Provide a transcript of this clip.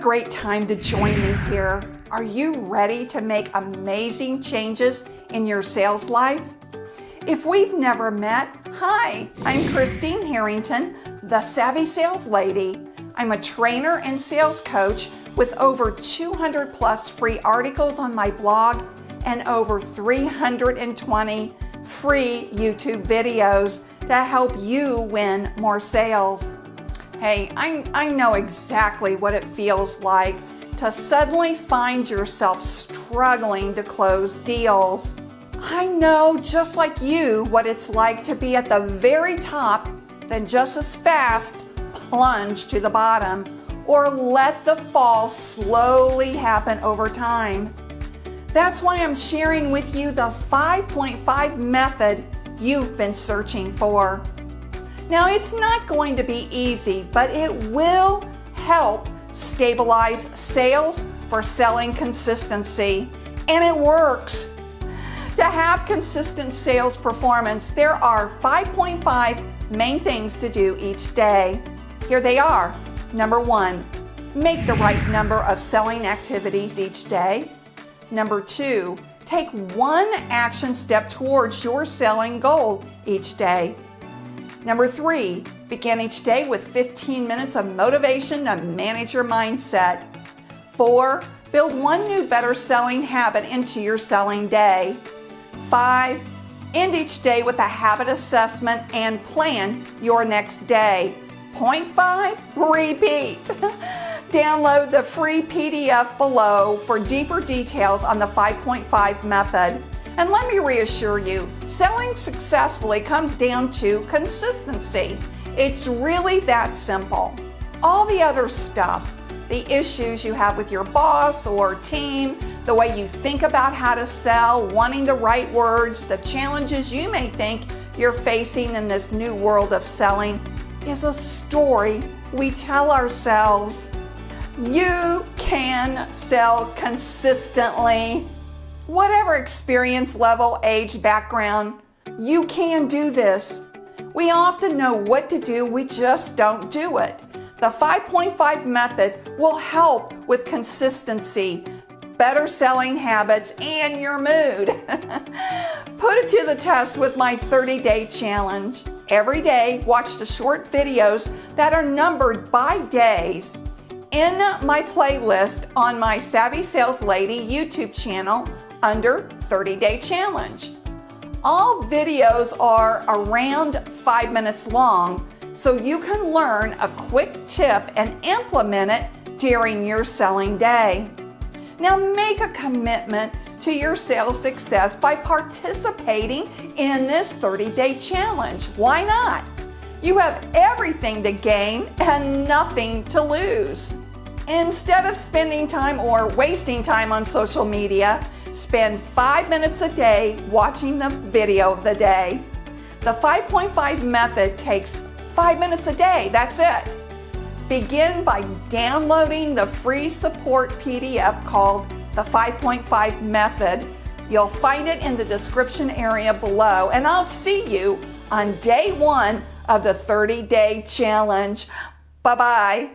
great time to join me here. Are you ready to make amazing changes in your sales life? If we've never met, hi, I'm Christine Harrington, the Savvy Sales Lady. I'm a trainer and sales coach with over 200 plus free articles on my blog and over 320 free YouTube videos to help you win more sales. Hey, I know exactly what it feels like to suddenly find yourself struggling to close deals. I know, just like you, what it's like to be at the very top, then just as fast plunge to the bottom, or let the fall slowly happen over time. That's why I'm sharing with you the 5.5 method you've been searching for. Now, it's not going to be easy, but it will help stabilize sales for selling consistency, and it works. To have consistent sales performance, there are 5.5 main things to do each day. Here they are. Number 1, make the right number of selling activities each day. Number 2, take one action step towards your selling goal each day. Number 3, begin each day with 15 minutes of motivation to manage your mindset. 4, build one new better selling habit into your selling day. 5, end each day with a habit assessment and plan your next day. Point 5, repeat. Download the free PDF below for deeper details on the 5.5 method. And let me reassure you, selling successfully comes down to consistency. It's really that simple. All the other stuff, the issues you have with your boss or team, the way you think about how to sell, wanting the right words, the challenges you may think you're facing in this new world of selling, is a story we tell ourselves. You can sell consistently. Whatever experience level, age, background, you can do this. We often know what to do, we just don't do it. The 5.5 method will help with consistency, better selling habits, and your mood. Put it to the test with my 30-day challenge. Every day, watch the short videos that are numbered by days in my playlist on my Savvy Sales Lady YouTube channel under 30-day challenge. All videos are around 5 minutes long, so you can learn a quick tip and implement it during your selling day. Now make a commitment to your sales success by participating in this 30-day challenge. Why not? You have everything to gain and nothing to lose. Instead of spending time or wasting time on social media, spend 5 minutes a day watching the video of the day. The 5.5 method takes 5 minutes a day, that's it. Begin by downloading the free support PDF called the 5.5 method. You'll find it in the description area below, and I'll see you on day 1 of the 30-day challenge. Bye-bye.